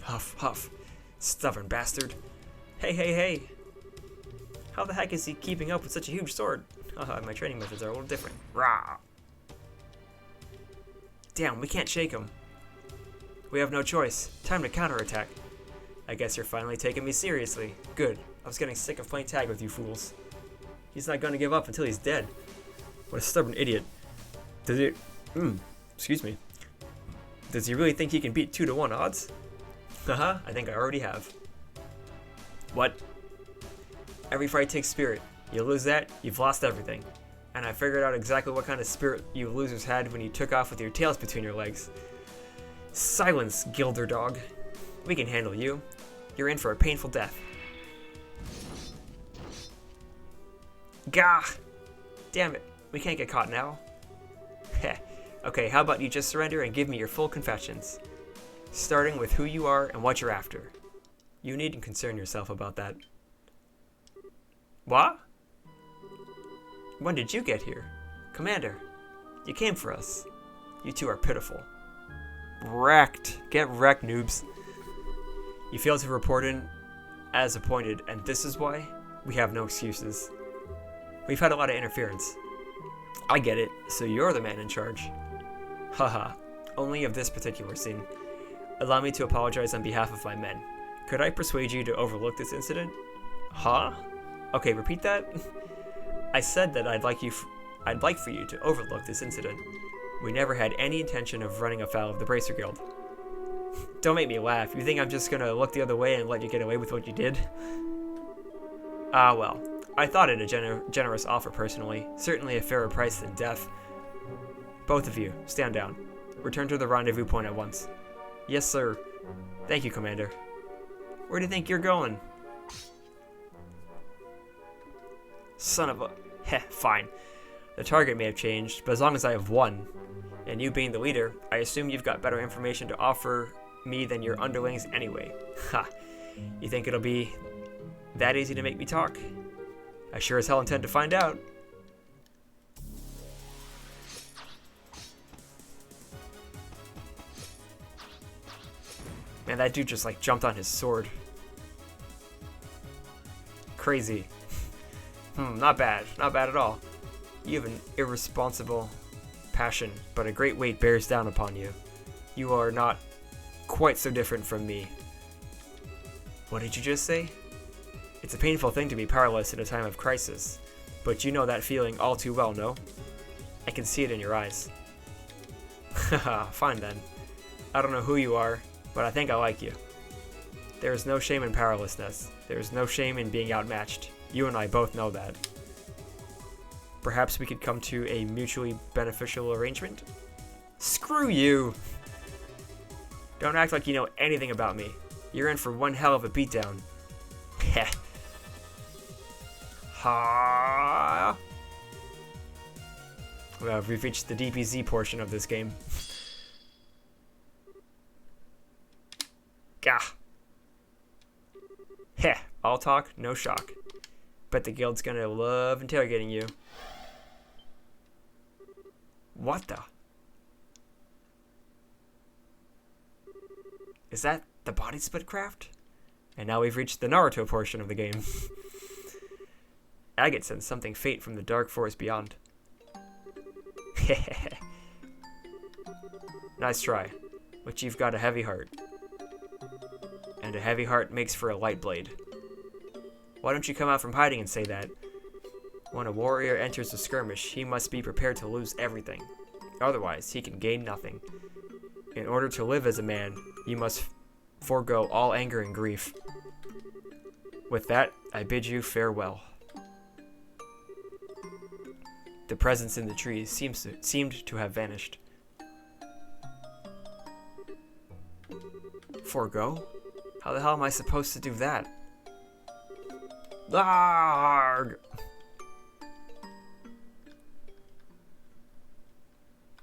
Huff, huff. Stubborn bastard. Hey, hey, hey. How the heck is he keeping up with such a huge sword? My training methods are a little different. Rah! Damn, we can't shake him. We have no choice. Time to counterattack. I guess you're finally taking me seriously. Good. I was getting sick of playing tag with you fools. He's not gonna give up until he's dead. What a stubborn idiot. Does he... excuse me. Does he really think he can beat 2-to-1 odds? Haha, I think I already have. What? Every fight takes spirit. You lose that, you've lost everything. And I figured out exactly what kind of spirit you losers had when you took off with your tails between your legs. Silence, Gilder Dog. We can handle you. You're in for a painful death. Gah! Damn it, we can't get caught now. Heh. Okay, how about you just surrender and give me your full confessions? Starting with who you are and what you're after. You needn't concern yourself about that. What? When did you get here? Commander, you came for us. You two are pitiful. Wrecked. Get wrecked, noobs. You failed to report in as appointed, and this is why? We have no excuses. We've had a lot of interference. I get it, so you're the man in charge. Haha, only of this particular scene. Allow me to apologize on behalf of my men. Could I persuade you to overlook this incident? Huh? Okay, repeat that. I said that I'd like for you to overlook this incident. We never had any intention of running afoul of the Bracer Guild. Don't make me laugh. You think I'm just gonna look the other way and let you get away with what you did? Ah, well. I thought it a generous offer personally. Certainly a fairer price than death. Both of you, stand down. Return to the rendezvous point at once. Yes, sir. Thank you, Commander. Where do you think you're going? Son of a... Heh, fine. The target may have changed, but as long as I have one, and you being the leader, I assume you've got better information to offer me than your underlings anyway. Ha! You think it'll be that easy to make me talk? I sure as hell intend to find out. Man, that dude just like jumped on his sword. Crazy. Not bad. Not bad at all. You have an irresponsible passion, but a great weight bears down upon you. You are not quite so different from me. What did you just say? It's a painful thing to be powerless in a time of crisis, but you know that feeling all too well, no? I can see it in your eyes. Haha, fine then. I don't know who you are, but I think I like you. There is no shame in powerlessness. There is no shame in being outmatched. You and I both know that. Perhaps we could come to a mutually beneficial arrangement? Screw you! Don't act like you know anything about me. You're in for one hell of a beatdown. Heh. Ha! Well, we've reached the DBZ portion of this game. Gah! Heh, all talk, no shock. Bet the guild's gonna love interrogating you. What the? Is that the body split craft? And now we've reached the Naruto portion of the game. Agate sensed something fate from the dark forest beyond. Nice try, but you've got a heavy heart. And a heavy heart makes for a light blade. Why don't you come out from hiding and say that? When a warrior enters a skirmish, he must be prepared to lose everything. Otherwise, he can gain nothing. In order to live as a man, you must forego all anger and grief. With that, I bid you farewell. The presence in the trees seemed to have vanished. Forego? How the hell am I supposed to do that? Arrgh!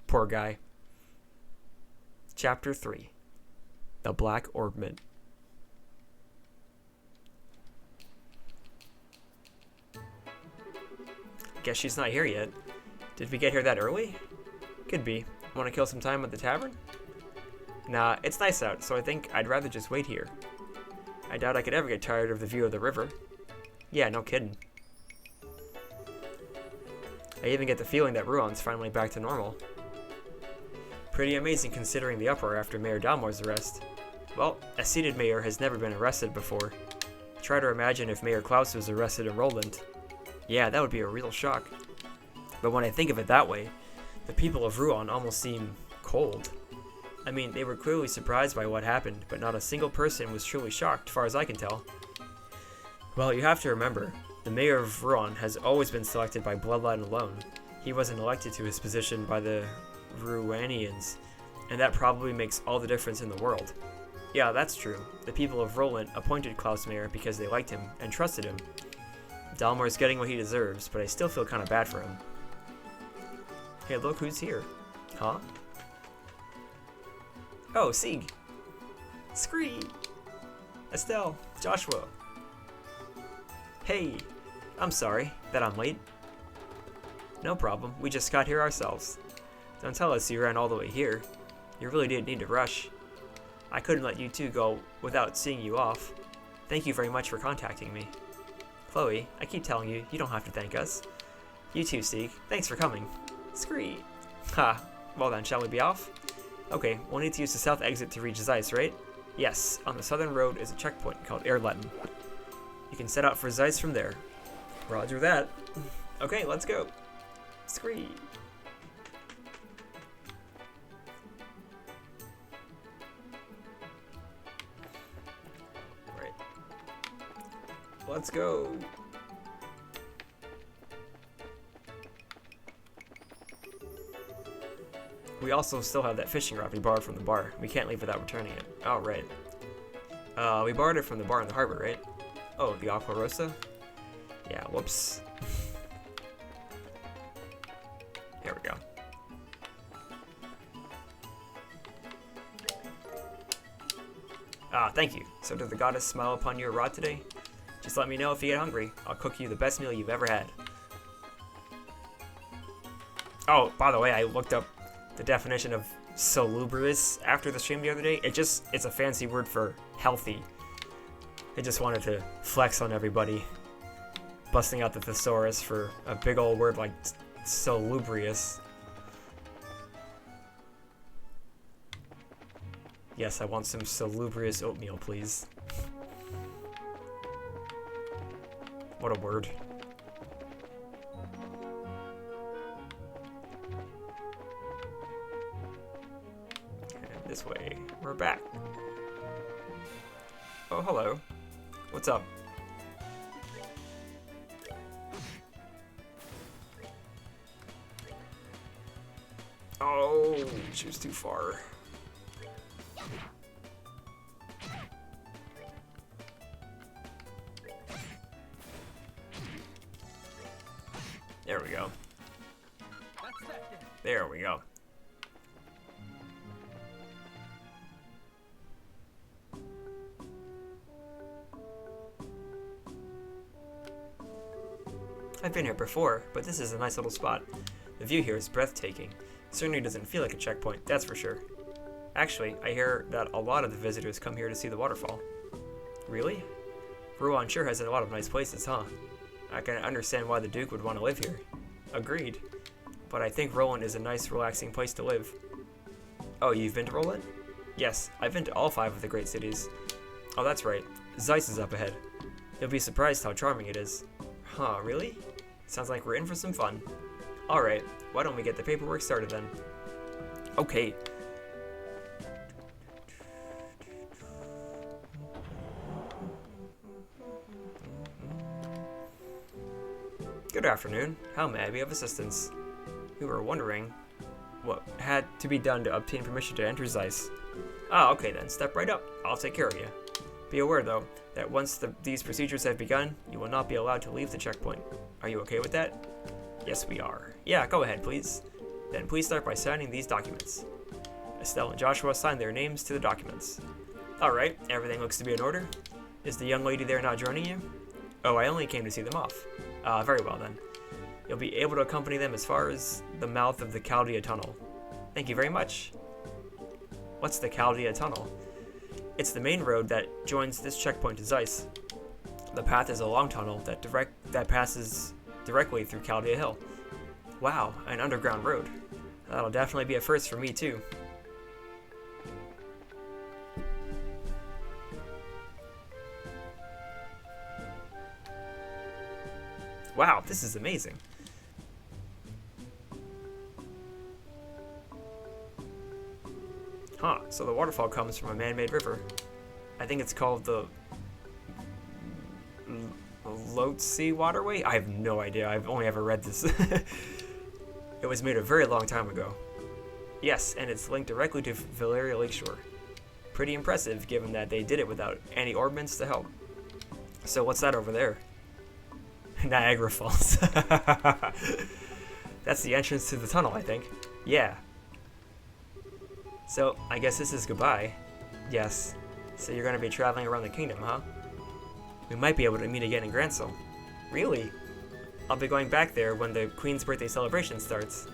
Poor guy. Chapter 3. The Black Orbment. Guess she's not here yet. Did we get here that early? Could be. Want to kill some time at the tavern? Nah, it's nice out, so I think I'd rather just wait here. I doubt I could ever get tired of the view of the river. Yeah, no kidding. I even get the feeling that Ruon's finally back to normal. Pretty amazing considering the uproar after Mayor Dalmore's arrest. Well, a seated mayor has never been arrested before. Try to imagine if Mayor Klaus was arrested in Roland. Yeah, that would be a real shock. But when I think of it that way, the people of Ruon almost seem cold. I mean, they were clearly surprised by what happened, but not a single person was truly shocked, far as I can tell. Well, you have to remember, the mayor of Ruon has always been selected by bloodline alone. He wasn't elected to his position by the Ruanians, and that probably makes all the difference in the world. Yeah, that's true. The people of Roland appointed Klaus mayor because they liked him and trusted him. Dalmore's getting what he deserves, but I still feel kind of bad for him. Hey, look who's here. Huh? Oh, Sieg. Scree. Estelle. Joshua. Hey, I'm sorry that I'm late. No problem, we just got here ourselves. Don't tell us you ran all the way here. You really didn't need to rush. I couldn't let you two go without seeing you off. Thank you very much for contacting me. Chloe, I keep telling you, you don't have to thank us. You too, Sieg. Thanks for coming. Scree. Ha. Well then, shall we be off? Okay, we'll need to use the south exit to reach Zeiss, right? Yes, on the southern road is a checkpoint called Erletten. You can set out for Zeiss from there. Roger that. Okay, let's go. Scree. Right. Let's go. We also still have that fishing rod we borrowed from the bar. We can't leave without returning it. Oh, right. We borrowed it from the bar in the harbor, right? Oh, the Aqua Rosa? Yeah, whoops. There we go. Ah, thank you. So did the goddess smile upon your rod today? Just let me know if you get hungry. I'll cook you the best meal you've ever had. Oh, by the way, I looked up the definition of salubrious after the stream the other day. It's a fancy word for healthy. I just wanted to flex on everybody, busting out the thesaurus for a big old word like salubrious. Yes, I want some salubrious oatmeal, please. What a word. And this way, we're back. Oh, hello. What's up? Oh, she was too far. There we go. There we go. I've been here before, but this is a nice little spot. The view here is breathtaking. Certainly doesn't feel like a checkpoint, that's for sure. Actually, I hear that a lot of the visitors come here to see the waterfall. Really? Ruon sure has a lot of nice places, huh? I can understand why the Duke would want to live here. Agreed. But I think Roland is a nice, relaxing place to live. Oh, you've been to Roland? Yes, I've been to all 5 of the great cities. Oh, that's right. Zeiss is up ahead. You'll be surprised how charming it is. Huh, really? Sounds like we're in for some fun. Alright, why don't we get the paperwork started then? Okay. Good afternoon. How may I be of assistance? We were wondering what had to be done to obtain permission to enter Zeiss. Ah, okay then. Step right up. I'll take care of you. Be aware, though, that once these procedures have begun, you will not be allowed to leave the checkpoint. Are you okay with that? Yes, we are. Yeah, go ahead, please. Then please start by signing these documents. Estelle and Joshua signed their names to the documents. Alright, everything looks to be in order. Is the young lady there not joining you? Oh, I only came to see them off. Very well then. You'll be able to accompany them as far as the mouth of the Chaldea Tunnel. Thank you very much. What's the Chaldea Tunnel? It's the main road that joins this checkpoint to Zeiss. The path is a long tunnel that passes directly through Chaldea Hill. Wow, an underground road. That'll definitely be a first for me too. Wow, this is amazing. Huh, so the waterfall comes from a man-made river. I think it's called the Lhotse Waterway? I have no idea, I've only ever read this. It was made a very long time ago. Yes, and it's linked directly to Valeria Lakeshore. Pretty impressive, given that they did it without any ordnance to help. So what's that over there? Niagara Falls. That's the entrance to the tunnel, I think. Yeah. So, I guess this is goodbye. Yes. So you're going to be traveling around the kingdom, huh? We might be able to meet again in Gransel. Really? I'll be going back there when the Queen's birthday celebration starts.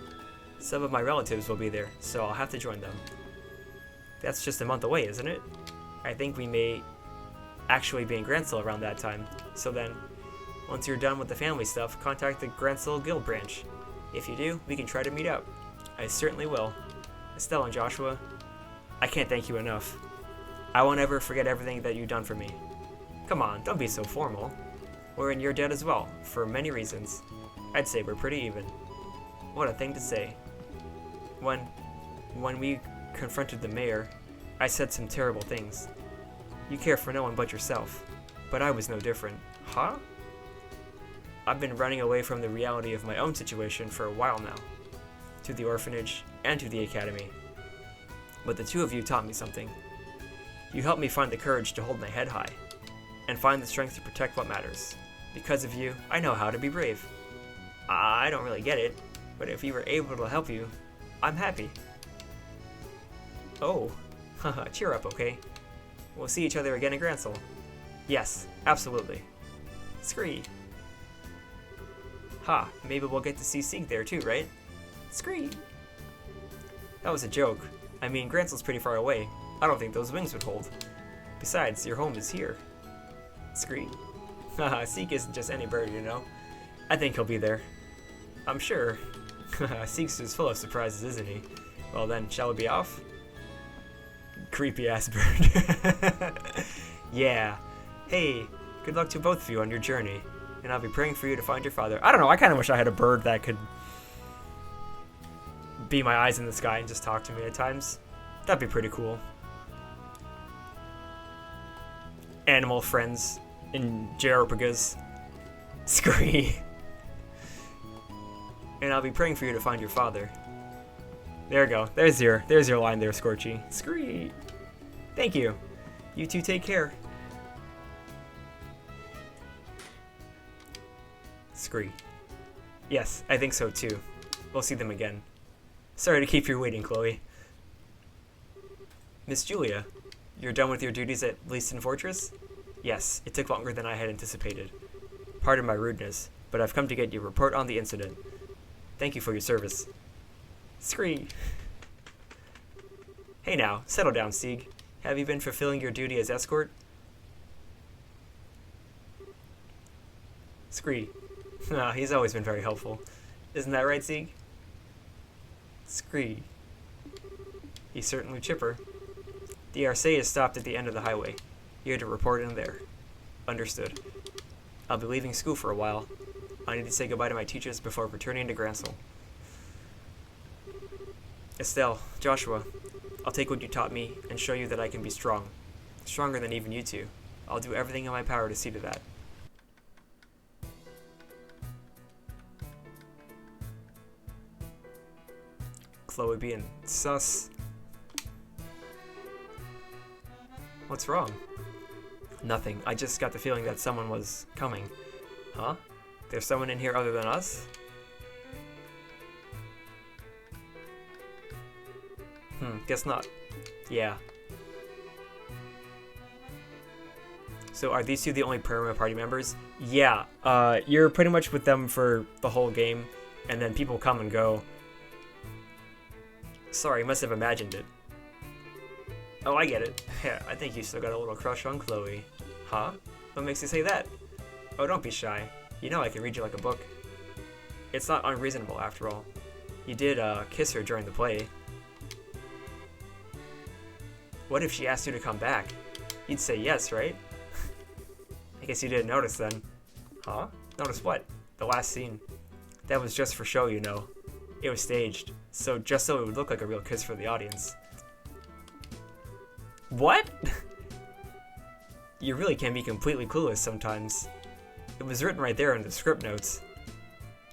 Some of my relatives will be there, so I'll have to join them. That's just a month away, isn't it? I think we may actually be in Gransel around that time. So then, once you're done with the family stuff, contact the Gransel Guild branch. If you do, we can try to meet up. I certainly will. Estelle and Joshua, I can't thank you enough. I won't ever forget everything that you've done for me. Come on, don't be so formal. We're in your debt as well, for many reasons. I'd say we're pretty even. What a thing to say. When we confronted the mayor, I said some terrible things. You care for no one but yourself, but I was no different. Huh? I've been running away from the reality of my own situation for a while now, to the orphanage and to the academy. But the two of you taught me something. You helped me find the courage to hold my head high, and find the strength to protect what matters. Because of you, I know how to be brave. I don't really get it, but if we were able to help you, I'm happy. Oh, haha, cheer up, okay? We'll see each other again in Gransel. Yes, absolutely. Scree. Ha, maybe we'll get to see Sieg there too, right? Scree. That was a joke. I mean, Gransel's pretty far away. I don't think those wings would hold. Besides, your home is here. Scree. Haha, Sieg isn't just any bird, you know? I think he'll be there. I'm sure. Sieg's just full of surprises, isn't he? Well then, shall we be off? Creepy ass bird. Yeah. Hey, good luck to both of you on your journey. And I'll be praying for you to find your father. I don't know, I kind of wish I had a bird that could be my eyes in the sky and just talk to me at times. That'd be pretty cool. Animal friends in Jeropagas. Scree. And I'll be praying for you to find your father. There we go. There's your line there, Scorchy. Scree. Thank you. You two take care. Scree. Yes, I think so too. We'll see them again. Sorry to keep you waiting, Chloe. Miss Julia, you're done with your duties at Leaston Fortress? Yes, it took longer than I had anticipated. Pardon my rudeness, but I've come to get your report on the incident. Thank you for your service. Scree. Hey now, settle down, Sieg. Have you been fulfilling your duty as escort? Scree. Ah, he's always been very helpful. Isn't that right, Sieg? Scree. He's certainly chipper. The Arcee is stopped at the end of the highway. You had to report in there. Understood. I'll be leaving school for a while. I need to say goodbye to my teachers before returning to Gransel. Estelle, Joshua, I'll take what you taught me and show you that I can be strong. Stronger than even you two. I'll do everything in my power to see to that. Chloe being sus. What's wrong? Nothing. I just got the feeling that someone was coming. Huh? There's someone in here other than us? Guess not. Yeah. So are these two the only permanent party members? Yeah. You're pretty much with them for the whole game, and then people come and go. Sorry, I must have imagined it. Oh, I get it. Yeah, I think you still got a little crush on Chloe. Huh? What makes you say that? Oh, don't be shy. You know I can read you like a book. It's not unreasonable, after all. You did, kiss her during the play. What if she asked you to come back? You'd say yes, right? I guess you didn't notice then. Huh? Notice what? The last scene. That was just for show, you know. It was staged, just so it would look like a real kiss for the audience. What? You really can be completely clueless sometimes. It was written right there in the script notes.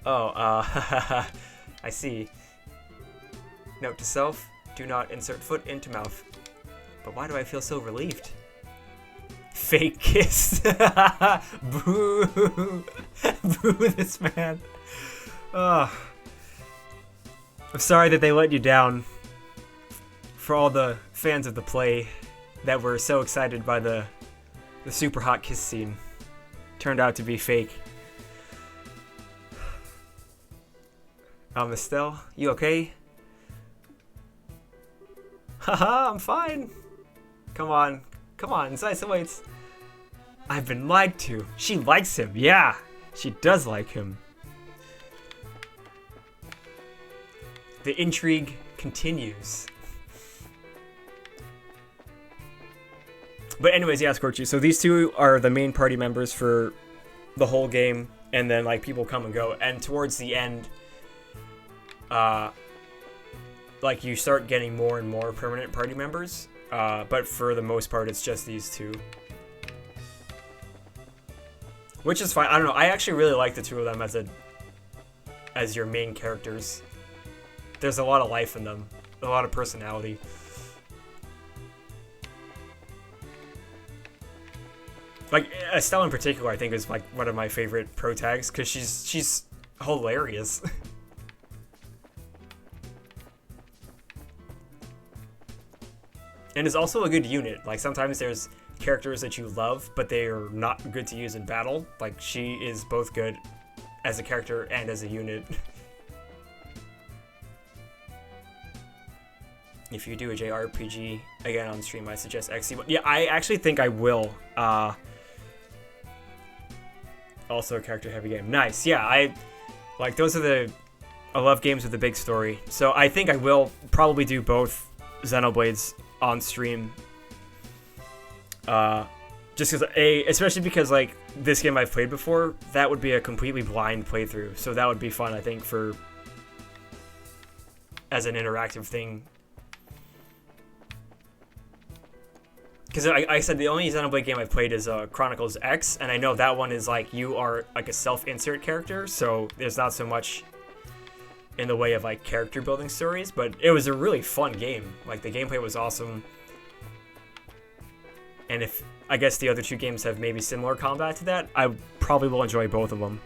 Oh, I see. Note to self, do not insert foot into mouth. But why do I feel so relieved? Fake kiss. Boo. Boo this man. I'm sorry that they let you down. For all the fans of the play that were so excited by the super hot kiss scene. Turned out to be fake. Estelle, you okay? Haha, I'm fine. Come on, Zaisa waits. I've been lied to. She likes him, yeah. She does like him. The intrigue continues. But anyways, yeah, Scorchy. So these two are the main party members for the whole game, and then like people come and go. And towards the end, like you start getting more and more permanent party members. But for the most part, it's just these two, which is fine. I don't know. I actually really like the two of them as your main characters. There's a lot of life in them, a lot of personality. Like Estelle in particular, I think is like one of my favorite pro tags because she's hilarious. And is also a good unit. Like sometimes there's characters that you love, but they are not good to use in battle. Like she is both good as a character and as a unit. If you do a JRPG again on stream, I suggest XC1. Yeah, I actually think I will. Also a character heavy game. Nice. Yeah, I love games with a big story. So I think I will probably do both Xenoblades on stream. Just because especially because like this game I've played before, that would be a completely blind playthrough. So that would be fun, I think, as an interactive thing. Because I said the only Xenoblade game I've played is Chronicles X, and I know that one is like you are like a self-insert character, so there's not so much in the way of like character building stories, but it was a really fun game. Like the gameplay was awesome, and if I guess the other two games have maybe similar combat to that, I probably will enjoy both of them.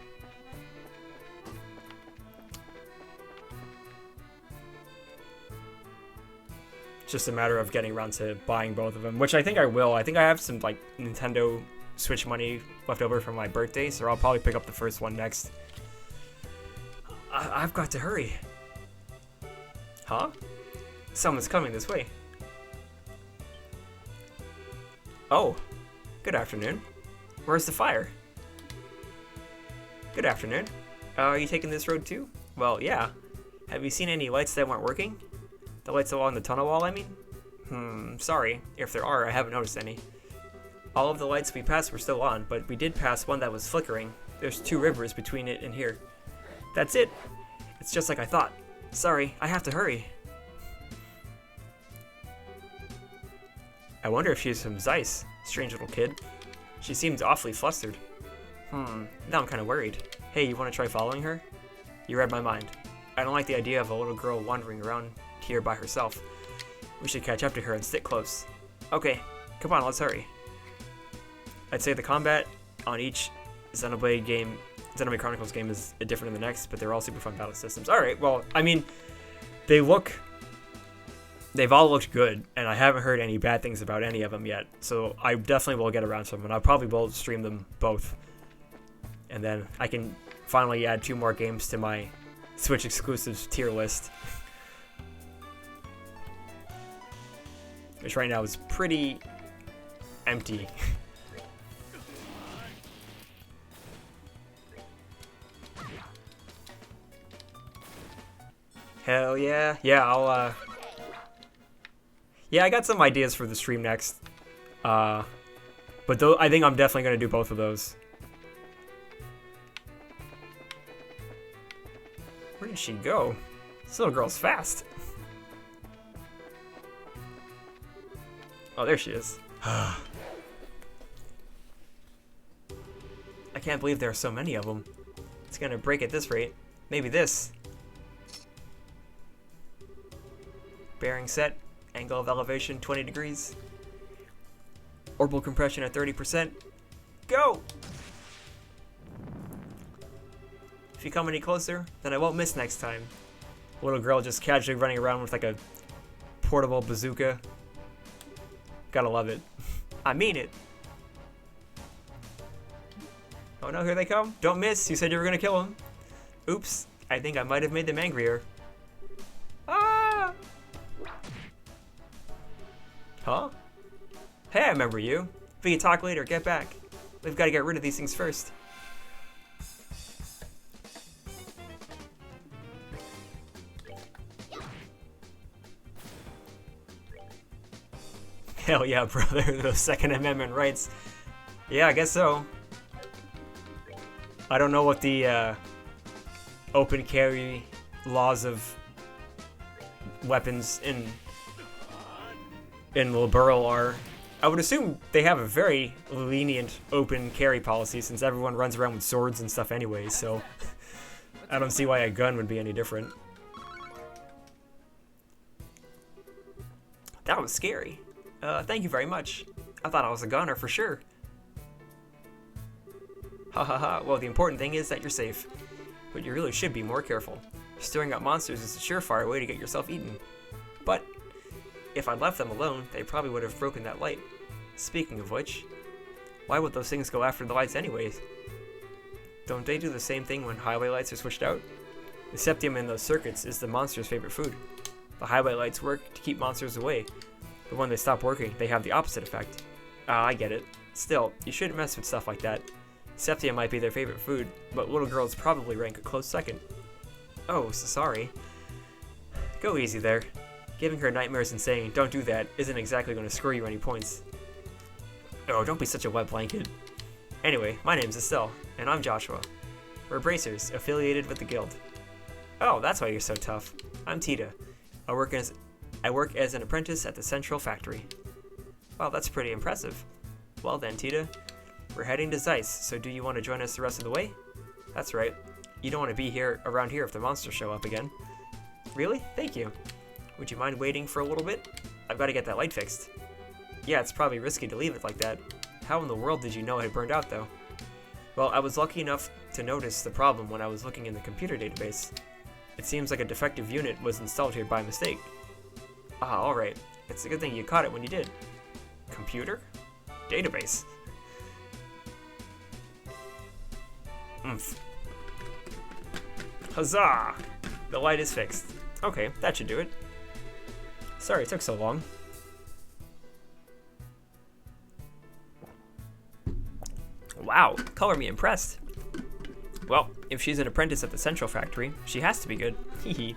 Just a matter of getting around to buying both of them, which I think I will. I think I have some like Nintendo Switch money left over from my birthday, so I'll probably pick up the first one next. I've got to hurry. Huh? Someone's coming this way. Oh, good afternoon. Where's the fire? Good afternoon. Are you taking this road too? Well, yeah. Have you seen any lights that weren't working? The lights along the tunnel wall, I mean? Sorry. If there are, I haven't noticed any. All of the lights we passed were still on, but we did pass one that was flickering. There's 2 rivers between it and here. That's it. It's just like I thought. Sorry, I have to hurry. I wonder if she's from Zeiss. Strange little kid. She seems awfully flustered. Now I'm kind of worried. Hey, you want to try following her? You read my mind. I don't like the idea of a little girl wandering around here by herself. We should catch up to her and stick close. Okay, come on, let's hurry. I'd say the combat on each Xenoblade Chronicles game is different than the next, but they're all super fun battle systems. Alright, well, I mean, they've all looked good, and I haven't heard any bad things about any of them yet, so I definitely will get around to them, and I probably will stream them both. And then I can finally add 2 more games to my Switch exclusives tier list. which right now is pretty empty. Hell yeah. Yeah, I'll, yeah, I got some ideas for the stream next. But I think I'm definitely going to do both of those. Where did she go? This little girl's fast. Oh, there she is. I can't believe there are so many of them. It's going to break at this rate. Maybe this. Bearing set. Angle of elevation 20 degrees. Orbital compression at 30%. Go! If you come any closer, then I won't miss next time. Little girl just casually running around with like a portable bazooka. Gotta love it. I mean it. Oh no, here they come. Don't miss. You said you were gonna kill them. Oops. I think I might have made them angrier. Ah! Huh? Hey, I remember you. We can talk later. Get back. We've got to get rid of these things first. Hell yeah, brother. Those Second Amendment rights. Yeah, I guess so. I don't know what the open carry laws of weapons in Liberal are. I would assume they have a very lenient open carry policy since everyone runs around with swords and stuff anyway, so I don't see why a gun would be any different. That was scary. Thank you very much. I thought I was a gunner for sure. Ha ha ha. Well, the important thing is that you're safe. But you really should be more careful. Stirring up monsters is a surefire way to get yourself eaten. But if I'd left them alone, they probably would have broken that light. Speaking of which, why would those things go after the lights anyways? Don't they do the same thing when highway lights are switched out? The septium in those circuits is the monster's favorite food. The highway lights work to keep monsters away, but when they stop working, they have the opposite effect. Ah, I get it. Still, you shouldn't mess with stuff like that. Septium might be their favorite food, but little girls probably rank a close second. Oh, so sorry. Go easy there. Giving her nightmares and saying, don't do that, isn't exactly going to score you any points. Oh, don't be such a wet blanket. Anyway, my name's Estelle, and I'm Joshua. We're bracers, affiliated with the guild. Oh, that's why you're so tough. I'm Tita. I work as an apprentice at the Central Factory. Wow, that's pretty impressive. Well then, Tita, we're heading to Zeiss, so do you want to join us the rest of the way? That's right. You don't want to be around here if the monsters show up again. Really? Thank you. Would you mind waiting for a little bit? I've got to get that light fixed. Yeah, it's probably risky to leave it like that. How in the world did you know it had burned out, though? Well, I was lucky enough to notice the problem when I was looking in the computer database. It seems like a defective unit was installed here by mistake. Ah, alright. It's a good thing you caught it when you did. Computer? Database. Oomph. Huzzah! The light is fixed. Okay, that should do it. Sorry it took so long. Wow, color me impressed. Well, if she's an apprentice at the Central Factory, she has to be good. Hehe.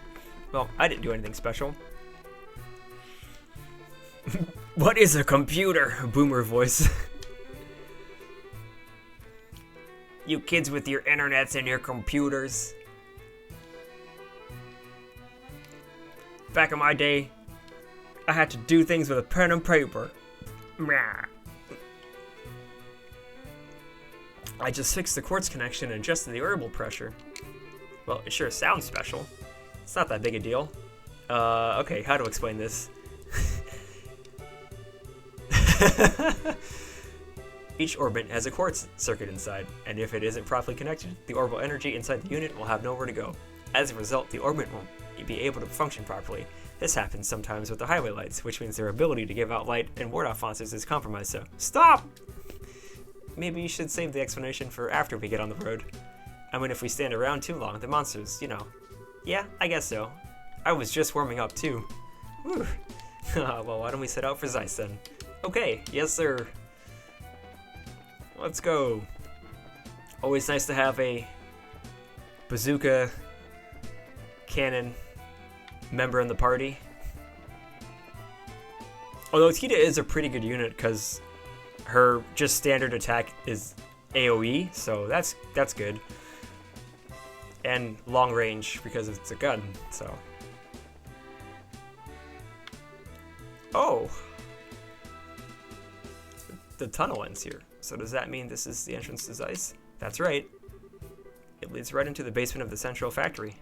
Well, I didn't do anything special. What is a computer? Boomer voice. You kids with your internets and your computers. Back in my day, I had to do things with a pen and paper. I just fixed the quartz connection and adjusted the orbital pressure. Well, it sure sounds special. It's not that big a deal. Okay, how to explain this? Each orbit has a quartz circuit inside, and if it isn't properly connected, the orbital energy inside the unit will have nowhere to go. As a result, the orbit won't be able to function properly. This happens sometimes with the highway lights, which means their ability to give out light and ward off monsters is compromised, so stop! Maybe you should save the explanation for after we get on the road. I mean, if we stand around too long, the monsters, you know. Yeah, I guess so. I was just warming up too. Whew. Well, why don't we set out for Zeiss then? Okay, yes sir. Let's go. Always nice to have a bazooka cannon member in the party. Although Tita is a pretty good unit because her just standard attack is AoE, so that's good. And long range because it's a gun, so. Oh! The tunnel ends here. So does that mean this is the entrance to Zeiss? That's right. It leads right into the basement of the central factory.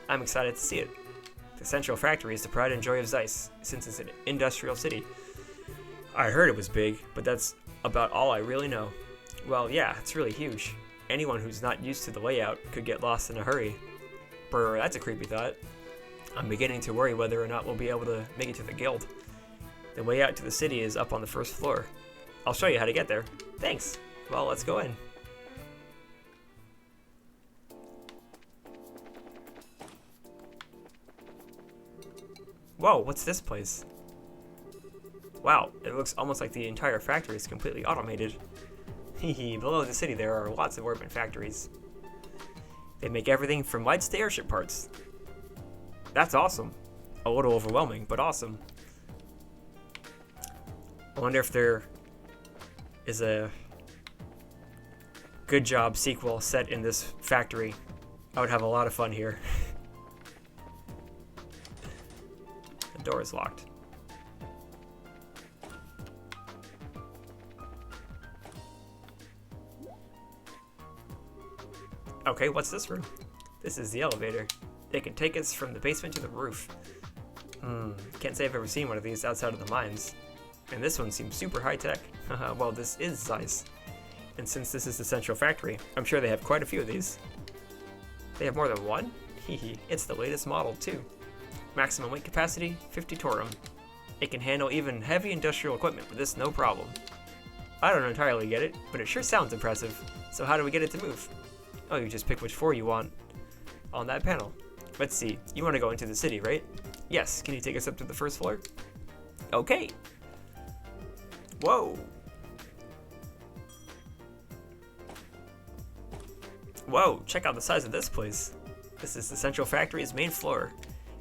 I'm excited to see it. The central factory is the pride and joy of Zeiss, since it's an industrial city. I heard it was big, but that's about all I really know. Well, yeah, it's really huge. Anyone who's not used to the layout could get lost in a hurry. Brr, that's a creepy thought. I'm beginning to worry whether or not we'll be able to make it to the guild. The way out to the city is up on the first floor. I'll show you how to get there. Thanks. Well, let's go in. Whoa, what's this place? Wow, it looks almost like the entire factory is completely automated. Hehe, below the city there are lots of orphan factories. They make everything from lights to airship parts. That's awesome. A little overwhelming, but awesome. I wonder if there is a good job sequel set in this factory. I would have a lot of fun here. The door is locked. Okay, what's this room? This is the elevator. It can take us from the basement to the roof. Can't say I've ever seen one of these outside of the mines. And this one seems super high-tech. Well, this is Zeiss. And since this is the central factory, I'm sure they have quite a few of these. They have more than one? Hehe, it's the latest model, too. Maximum weight capacity, 50 torum. It can handle even heavy industrial equipment with this no problem. I don't entirely get it, but it sure sounds impressive. So how do we get it to move? Oh, you just pick which floor you want on that panel. Let's see, you want to go into the city, right? Yes, can you take us up to the first floor? Okay. Whoa. Whoa, check out the size of this place. This is the central factory's main floor.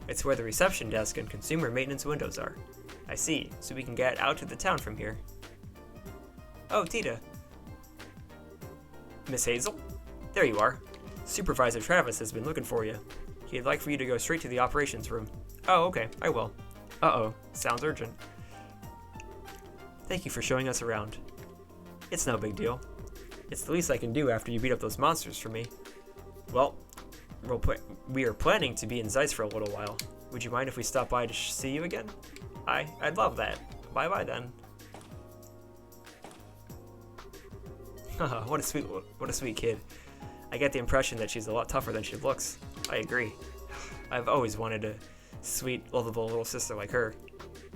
It's where the reception desk and consumer maintenance windows are. I see, so we can get out to the town from here. Oh, Tita. Miss Hazel? There you are. Supervisor Travis has been looking for you. He'd like for you to go straight to the operations room. Oh, okay, I will. Uh-oh, sounds urgent. Thank you for showing us around. It's no big deal. It's the least I can do after you beat up those monsters for me. Well, we are planning to be in Zeiss for a little while. Would you mind if we stop by to see you again? I'd love that. Bye-bye then. Haha, what a sweet kid. I get the impression that she's a lot tougher than she looks. I agree. I've always wanted a sweet, lovable little sister like her.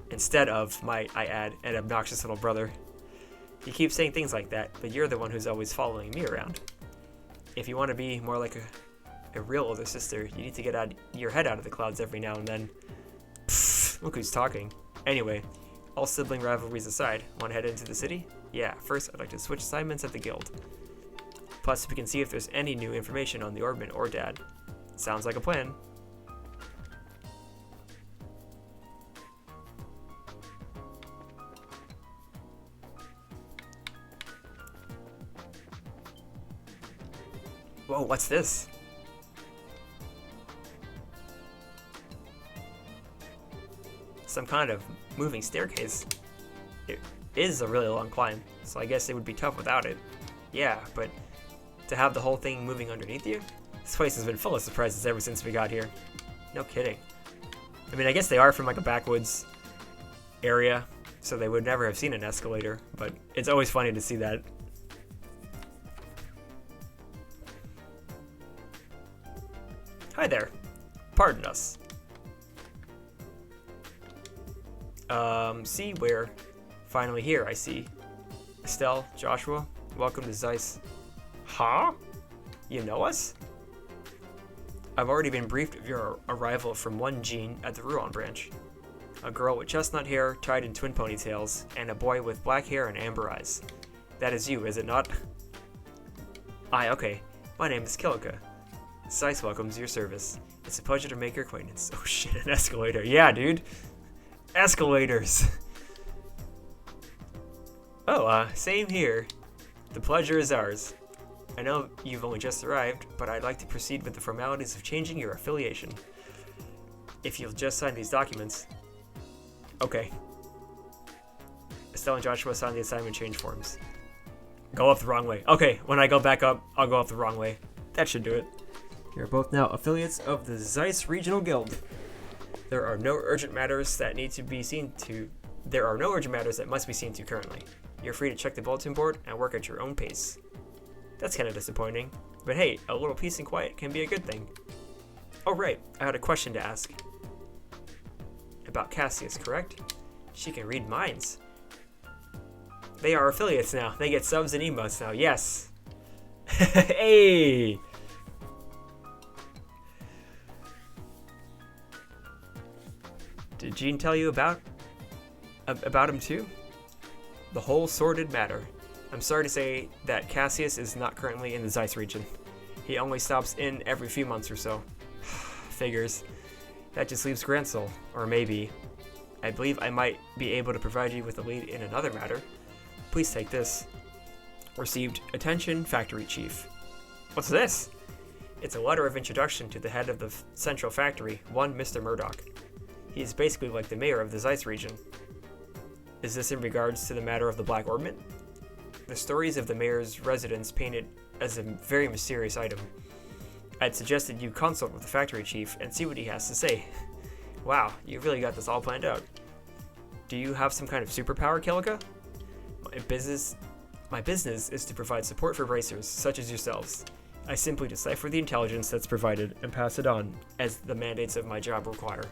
Instead of, might I add, an obnoxious little brother. You keep saying things like that, but you're the one who's always following me around. If you want to be more like a real older sister, you need to get your head out of the clouds every now and then. Pfft, look who's talking. Anyway, all sibling rivalries aside, want to head into the city? Yeah, first I'd like to switch assignments at the guild. Plus, we can see if there's any new information on the Orbman or Dad. Sounds like a plan. Whoa, what's this? Some kind of moving staircase. It is a really long climb, so I guess it would be tough without it. Yeah, but to have the whole thing moving underneath you? This place has been full of surprises ever since we got here. No kidding. I mean, I guess they are from like a backwoods area, so they would never have seen an escalator, but it's always funny to see that. Hi there. Pardon us. See, we're finally here, I see. Estelle, Joshua, welcome to Zeiss. Huh? You know us? I've already been briefed of your arrival from one Gene at the Ruan branch. a girl with chestnut hair tied in twin ponytails, and a boy with black hair and amber eyes. That is you, is it not? Aye, okay. My name is Kilika. Zeiss welcomes your service. It's a pleasure to make your acquaintance. Oh shit, an escalator. Yeah, dude. Escalators. Oh, same here. The pleasure is ours. I know you've only just arrived, but I'd like to proceed with the formalities of changing your affiliation. If you'll just sign these documents. Okay. Estelle and Joshua sign the assignment change forms. Go up the wrong way. Okay, when I go back up, I'll go up the wrong way. That should do it. You're both now affiliates of the Zeiss Regional Guild. There are no urgent matters that must be seen to currently. You're free to check the bulletin board and work at your own pace. That's kind of disappointing. But hey, a little peace and quiet can be a good thing. Oh right, I had a question to ask. About Cassius, correct? She can read minds. They are affiliates now. They get subs and emotes now. Yes. Hey! Did Jean tell you about him too? The whole sordid matter. I'm sorry to say that Cassius is not currently in the Zeiss region. He only stops in every few months or so. Figures. That just leaves Gransel, or maybe. I believe I might be able to provide you with a lead in another matter. Please take this. Received. Attention, Factory Chief. What's this? It's a letter of introduction to the head of the central factory, one Mr. Murdoch. He is basically like the mayor of the Zeiss region. Is this in regards to the matter of the Black Ornament? The stories of the mayor's residence painted as a very mysterious item. I'd suggested you consult with the factory chief and see what he has to say. Wow, you really got this all planned out. Do you have some kind of superpower, Kilika? My business is to provide support for racers, such as yourselves. I simply decipher the intelligence that's provided and pass it on, as the mandates of my job require.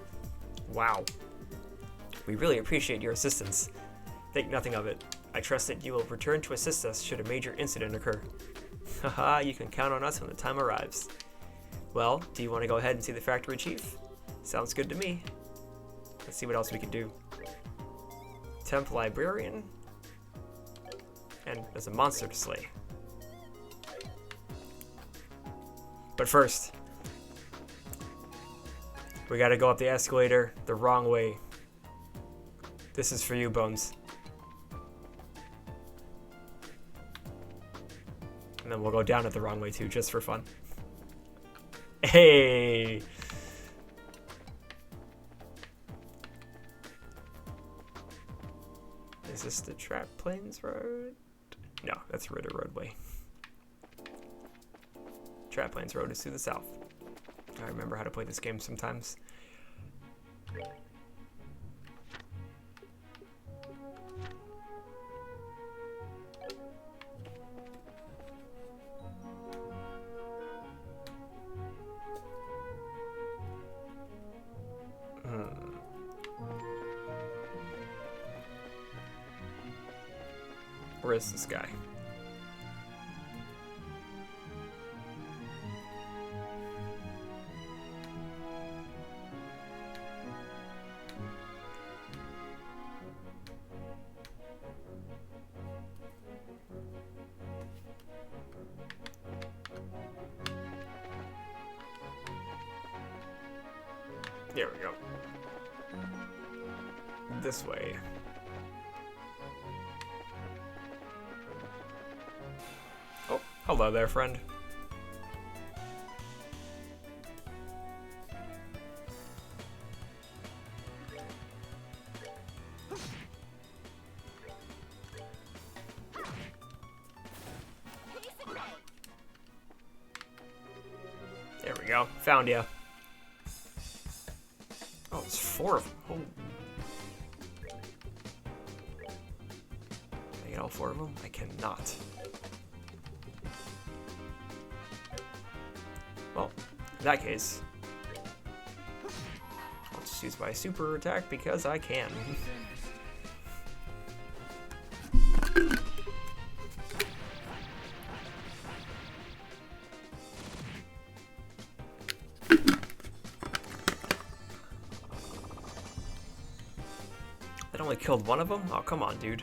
Wow. We really appreciate your assistance. Think nothing of it. I trust that you will return to assist us should a major incident occur. Haha, you can count on us when the time arrives. Well, do you want to go ahead and see the factory chief? Sounds good to me. Let's see what else we can do. Temp librarian. And there's a monster to slay. But first, we gotta go up the escalator the wrong way. This is for you, Bones. And then we'll go down it the wrong way too, just for fun. Hey! Is this the Trap Plains Road? No, that's Ritter Roadway. Trap Plains Road is to the south. I remember how to play this game sometimes. Where is this guy? There we go. This way. Oh, hello there, friend. There we go. Found ya. Oh, it's 4 of them. Oh. Can I get all 4 of them? I cannot. Well, in that case, I'll just use my super attack because I can. That only killed one of them? Oh, come on, dude.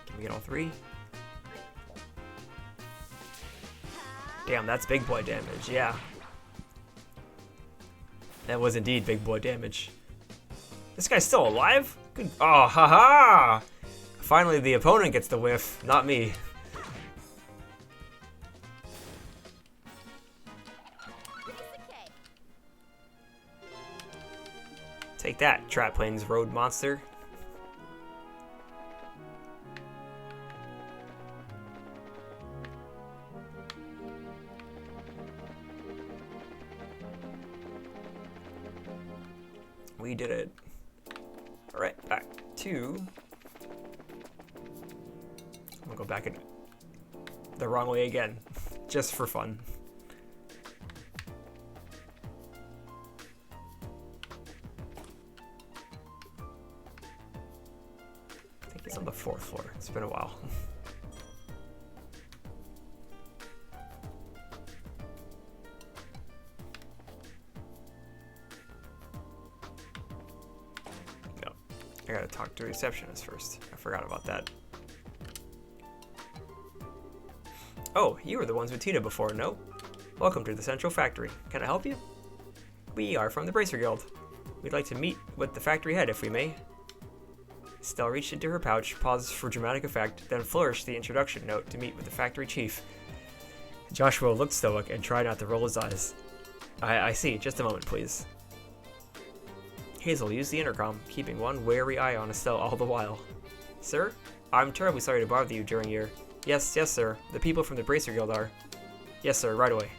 Can we get all three? Damn, that's big boy damage, yeah. That was indeed big boy damage. This guy's still alive? Good. Oh, haha! Finally, the opponent gets the whiff, not me. Take that, Trap Plains Road monster. We did it. Alright, back to... I'm gonna go back the wrong way again, just for fun. I think it's on the 4th floor. It's been a while. I gotta talk to the receptionist first. I forgot about that. Oh, you were the ones with Tina before, no? Welcome to the Central Factory. Can I help you? We are from the Bracer Guild. We'd like to meet with the factory head if we may. Estelle reached into her pouch, paused for dramatic effect, then flourished the introduction note to meet with the factory chief. Joshua looked stoic and tried not to roll his eyes. I see. Just a moment, please. Hazel used the intercom, keeping one wary eye on Estelle all the while. Sir? I'm terribly sorry to bother you during your... Yes, sir. The people from the Bracer Guild are... Yes, sir, right away.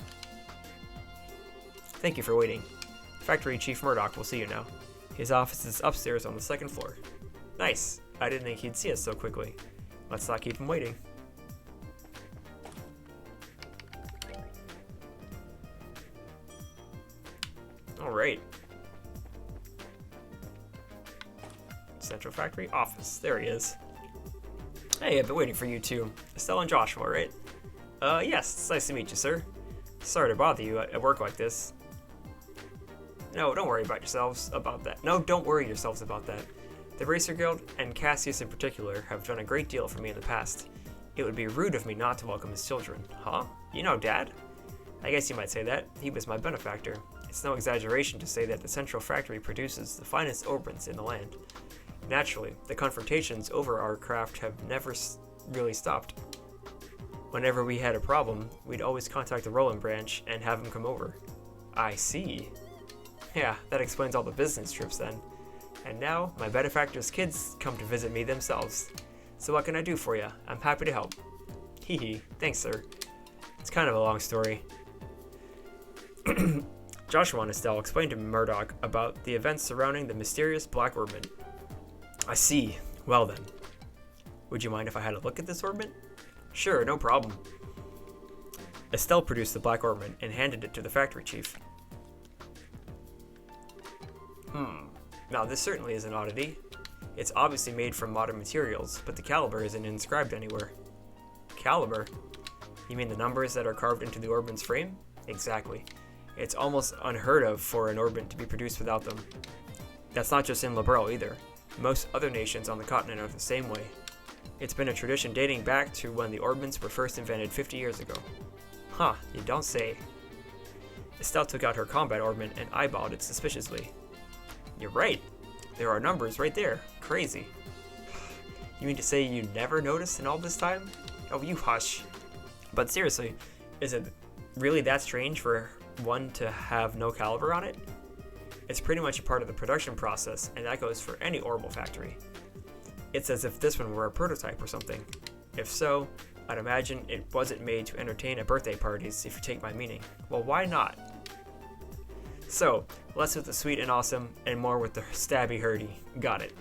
Thank you for waiting. Factory Chief Murdoch will see you now. His office is upstairs on the 2nd floor. Nice. I didn't think he'd see us so quickly. Let's not keep him waiting. Alright. Central Factory office. There he is. Hey, I've been waiting for you too. Estelle and Joshua, right? Yes. It's nice to meet you, sir. Sorry to bother you at work like this. No, don't worry about yourselves about that. No, don't worry yourselves about that. The Bracer Guild, and Cassius in particular, have done a great deal for me in the past. It would be rude of me not to welcome his children. Huh? You know Dad? I guess you might say that. He was my benefactor. It's no exaggeration to say that the Central Factory produces the finest orbits in the land. Naturally, the confrontations over our craft have never really stopped. Whenever we had a problem, we'd always contact the Roland branch and have him come over. I see. Yeah, that explains all the business trips then. And now, my benefactor's kids come to visit me themselves. So what can I do for you? I'm happy to help. Hee hee, thanks sir. It's kind of a long story. Joshua and Estelle explained to Murdoch about the events surrounding the mysterious Black Orbit. I see. Well then. Would you mind if I had a look at this orbit? Sure, no problem. Estelle produced the Black Orbit and handed it to the factory chief. Now this certainly is an oddity. It's obviously made from modern materials, but the caliber isn't inscribed anywhere. Caliber? You mean the numbers that are carved into the orbit's frame? Exactly. It's almost unheard of for an orbit to be produced without them. That's not just in Liberl either. Most other nations on the continent are the same way. It's been a tradition dating back to when the orbits were first invented 50 years ago. Huh, you don't say. Estelle took out her combat orbit and eyeballed it suspiciously. You're right. There are numbers right there. Crazy. You mean to say you never noticed in all this time? Oh, you hush. But seriously, is it really that strange for one to have no caliber on it? It's pretty much a part of the production process, and that goes for any orbital factory. It's as if this one were a prototype or something. If so, I'd imagine it wasn't made to entertain at birthday parties, if you take my meaning. Well, why not? So, less with the sweet and awesome, and more with the stabby hurdy. Got it.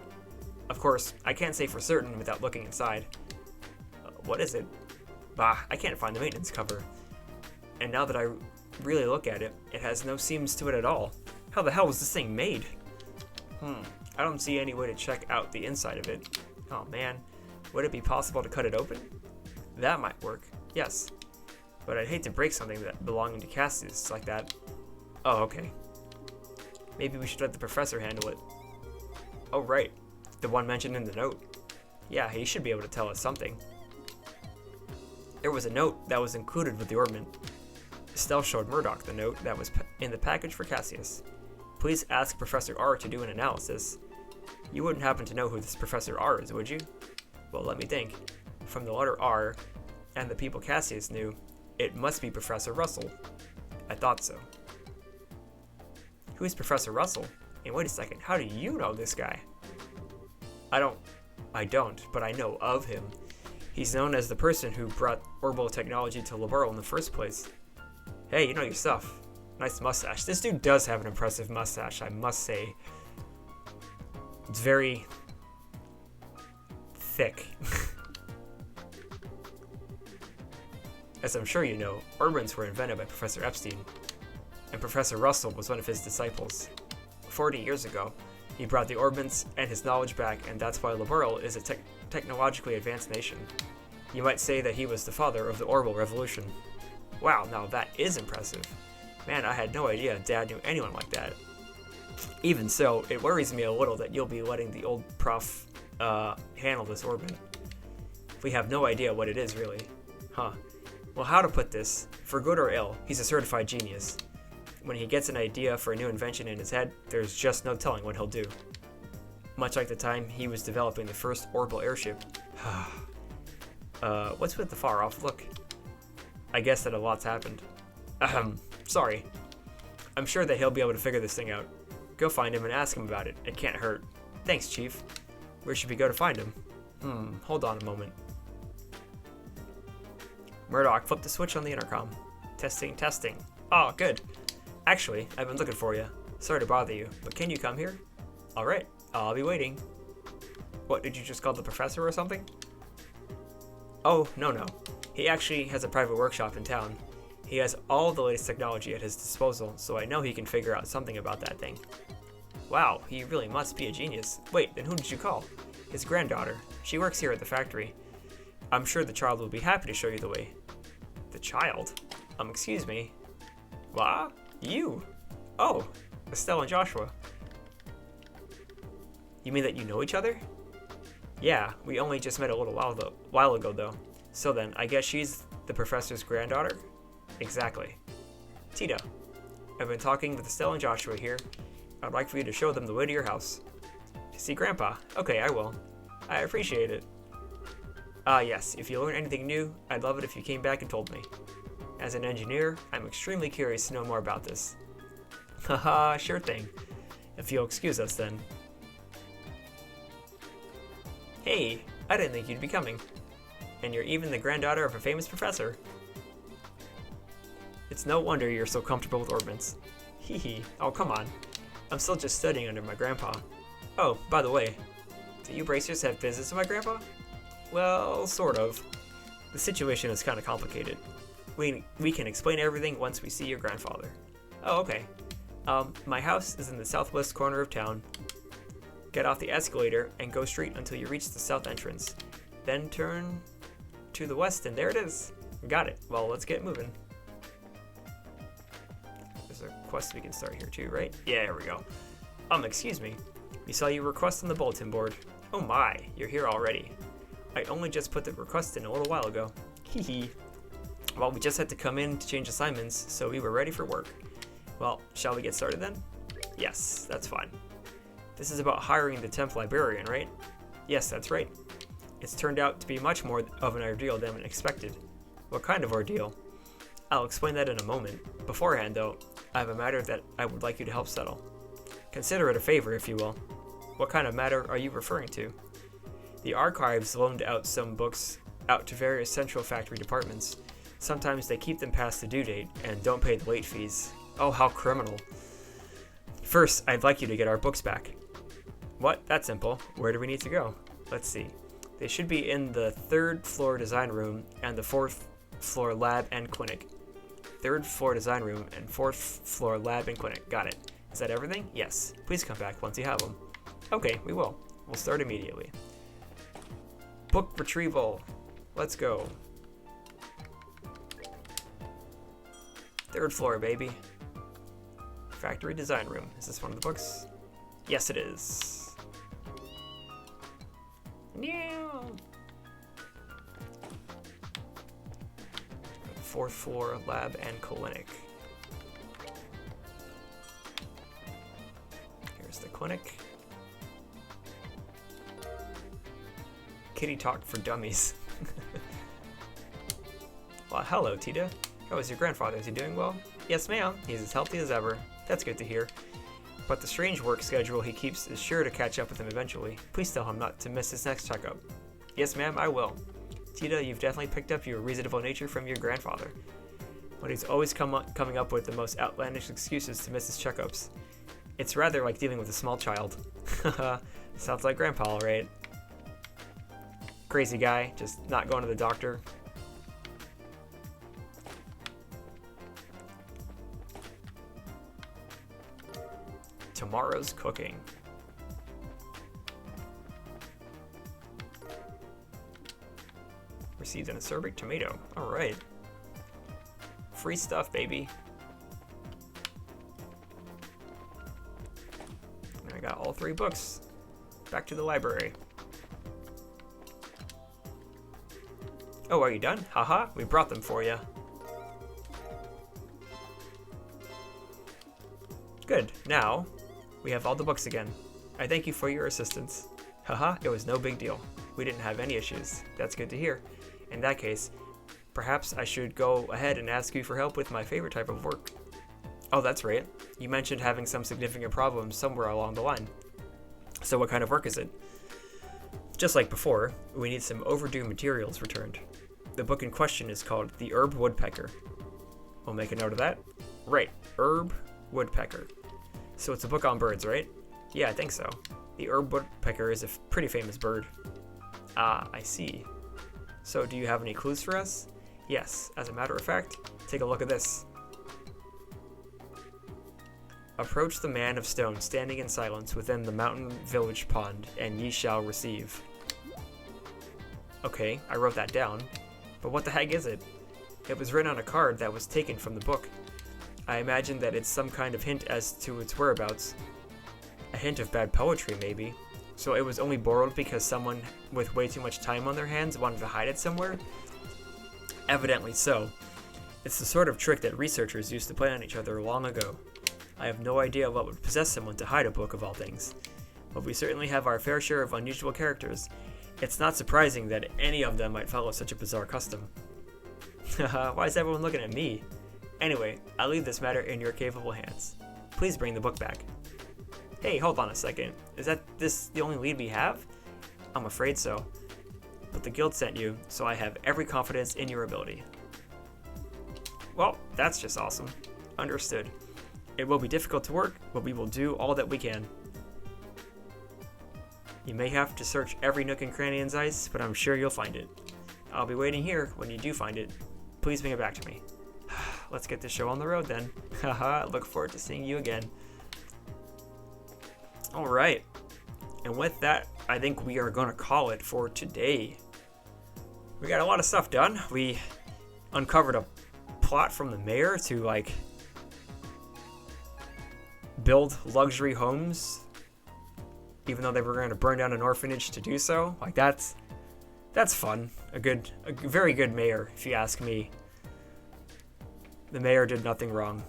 Of course, I can't say for certain without looking inside. What is it? Bah, I can't find the maintenance cover. And now that I really look at it, it has no seams to it at all. How the hell was this thing made? I don't see any way to check out the inside of it. Oh man, would it be possible to cut it open? That might work, yes. But I'd hate to break something that belonging to Cassius like that. Oh, okay. Maybe we should let the professor handle it. Oh, right. The one mentioned in the note. Yeah, he should be able to tell us something. There was a note that was included with the orbment. Estelle showed Murdoch the note that was in the package for Cassius. Please ask Professor R to do an analysis. You wouldn't happen to know who this Professor R is, would you? Well, let me think. From the letter R, and the people Cassius knew, it must be Professor Russell. I thought so. Who is Professor Russell? And wait a second, how do you know this guy? I don't, but I know of him. He's known as the person who brought orbital technology to Laboral in the first place. Hey, you know your stuff. Nice mustache. This dude does have an impressive mustache, I must say. It's very thick. As I'm sure you know, orbits were invented by Professor Epstein, and Professor Russell was one of his disciples. 40 years ago, he brought the orbits and his knowledge back, and that's why Laboral is a technologically advanced nation. You might say that he was the father of the orbital revolution. Wow, now that is impressive. Man, I had no idea Dad knew anyone like that. Even so, it worries me a little that you'll be letting the old prof handle this orbit. We have no idea what it is, really. Huh. Well, how to put this? For good or ill, he's a certified genius. When he gets an idea for a new invention in his head, there's just no telling what he'll do. Much like the time he was developing the first orbital airship. What's with the far-off look? I guess that a lot's happened. Sorry. I'm sure that he'll be able to figure this thing out. Go find him and ask him about it. It can't hurt. Thanks, Chief. Where should we go to find him? Hold on a moment. Murdoch, flip the switch on the intercom. Testing, testing. Oh, good. Actually, I've been looking for you. Sorry to bother you, but can you come here? Alright, I'll be waiting. What, did you just call the professor or something? Oh, no. He actually has a private workshop in town. He has all the latest technology at his disposal, so I know he can figure out something about that thing. Wow, he really must be a genius. Wait, then who did you call? His granddaughter. She works here at the factory. I'm sure the child will be happy to show you the way. The child? Excuse me. What? You? Oh, Estelle and Joshua. You mean that you know each other? Yeah, we only just met a little while ago though. So then, I guess she's the professor's granddaughter? Exactly. Tita, I've been talking with Estelle and Joshua here. I'd like for you to show them the way to your house. To see Grandpa? Okay, I will. I appreciate it. Yes, if you learn anything new, I'd love it if you came back and told me. As an engineer, I'm extremely curious to know more about this. Haha, sure thing. If you'll excuse us then. Hey, I didn't think you'd be coming. And you're even the granddaughter of a famous professor. It's no wonder you're so comfortable with orbits. Hee hee, oh come on. I'm still just studying under my grandpa. Oh, by the way, do you bracers have visits with my grandpa? Well, sort of. The situation is kind of complicated. We can explain everything once we see your grandfather. Oh, okay. My house is in the southwest corner of town. Get off the escalator and go straight until you reach the south entrance. Then turn to the west and there it is. Got it. Well, let's get moving. There's a quest we can start here too, right? Yeah, here we go. Excuse me. We saw your request on the bulletin board. Oh my, you're here already. I only just put the request in a little while ago. Hee hee. Well, we just had to come in to change assignments, so we were ready for work. Well, shall we get started then? Yes, that's fine. This is about hiring the temp librarian, right? Yes, that's right. It's turned out to be much more of an ordeal than expected. What kind of ordeal? I'll explain that in a moment. Beforehand, though, I have a matter that I would like you to help settle. Consider it a favor, if you will. What kind of matter are you referring to? The archives loaned out some books out to various central factory departments. Sometimes they keep them past the due date and don't pay the late fees. Oh, how criminal. First, I'd like you to get our books back. What? That's simple. Where do we need to go? Let's see. They should be in the 3rd floor design room and the 4th floor lab and clinic. 3rd floor design room and 4th floor lab and clinic. Got it. Is that everything? Yes. Please come back once you have them. Okay, we will. We'll start immediately. Book retrieval. Let's go. 3rd floor, baby. Factory design room. Is this one of the books? Yes, it is. Yeah. 4th floor lab and clinic. Here's the clinic. Kitty talk for dummies. Well, hello, Tita. How is your grandfather? Is he doing well? Yes, ma'am. He's as healthy as ever. That's good to hear. But the strange work schedule he keeps is sure to catch up with him eventually. Please tell him not to miss his next checkup. Yes, ma'am, I will. Tita, you've definitely picked up your reasonable nature from your grandfather. But he's always coming up with the most outlandish excuses to miss his checkups. It's rather like dealing with a small child. Sounds like Grandpa, all right. Crazy guy, just not going to the doctor. Tomorrow's cooking. Received an acerbic tomato. All right. Free stuff, baby. And I got all 3 books. Back to the library. Oh, are you done? Haha, we brought them for you. Good. Now, we have all the books again. I thank you for your assistance. Haha, it was no big deal. We didn't have any issues. That's good to hear. In that case, perhaps I should go ahead and ask you for help with my favorite type of work. Oh, that's right. You mentioned having some significant problems somewhere along the line. So what kind of work is it? Just like before, we need some overdue materials returned. The book in question is called The Herb Woodpecker. We'll make a note of that. Right, Herb Woodpecker. So it's a book on birds, right? Yeah, I think so. The herb woodpecker is a pretty famous bird. Ah, I see. So do you have any clues for us? Yes, as a matter of fact, take a look at this. Approach the man of stone standing in silence within the mountain village pond, and ye shall receive. Okay, I wrote that down. But what the heck is it? It was written on a card that was taken from the book. I imagine that it's some kind of hint as to its whereabouts. A hint of bad poetry, maybe. So it was only borrowed because someone with way too much time on their hands wanted to hide it somewhere? Evidently so. It's the sort of trick that researchers used to play on each other long ago. I have no idea what would possess someone to hide a book of all things. But we certainly have our fair share of unusual characters. It's not surprising that any of them might follow such a bizarre custom. Why is everyone looking at me? Anyway, I'll leave this matter in your capable hands. Please bring the book back. Hey, hold on a second. Is this the only lead we have? I'm afraid so. But the guild sent you, so I have every confidence in your ability. Well, that's just awesome. Understood. It will be difficult to work, but we will do all that we can. You may have to search every nook and cranny in Zeiss, but I'm sure you'll find it. I'll be waiting here when you do find it. Please bring it back to me. Let's get this show on the road then. Haha, look forward to seeing you again. Alright. And with that, I think we are going to call it for today. We got a lot of stuff done. We uncovered a plot from the mayor to, like, build luxury homes, even though they were going to burn down an orphanage to do so. Like, that's fun. A very good mayor, if you ask me. The mayor did nothing wrong.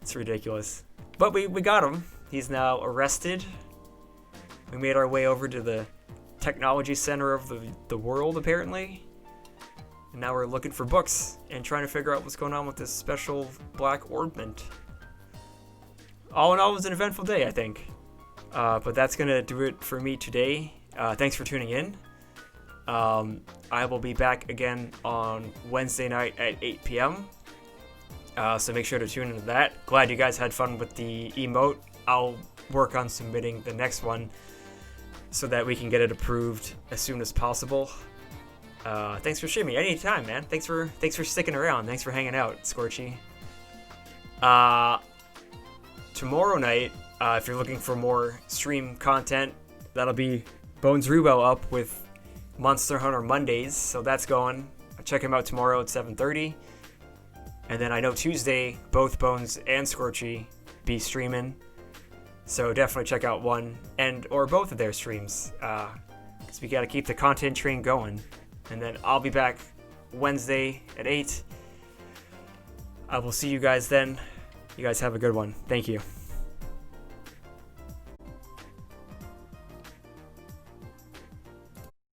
It's ridiculous. But we got him. He's now arrested. We made our way over to the technology center of the world, apparently. And now we're looking for books and trying to figure out what's going on with this special black orbment. All in all, it was an eventful day, I think. But that's going to do it for me today. Thanks for tuning in. I will be back again on Wednesday night at 8 p.m. So make sure to tune into that. Glad you guys had fun with the emote. I'll work on submitting the next one so that we can get it approved as soon as possible. Thanks for streaming anytime, man. Thanks for sticking around. Thanks for hanging out, Scorchy. Tomorrow night, if you're looking for more stream content, that'll be Bones Rubo up with Monster Hunter Mondays, so that's going. Check him out tomorrow at 7:30. And then I know Tuesday, both Bones and Scorchy be streaming. So definitely check out one or both of their streams. Because we got to keep the content train going. And then I'll be back Wednesday at 8. I will see you guys then. You guys have a good one. Thank you.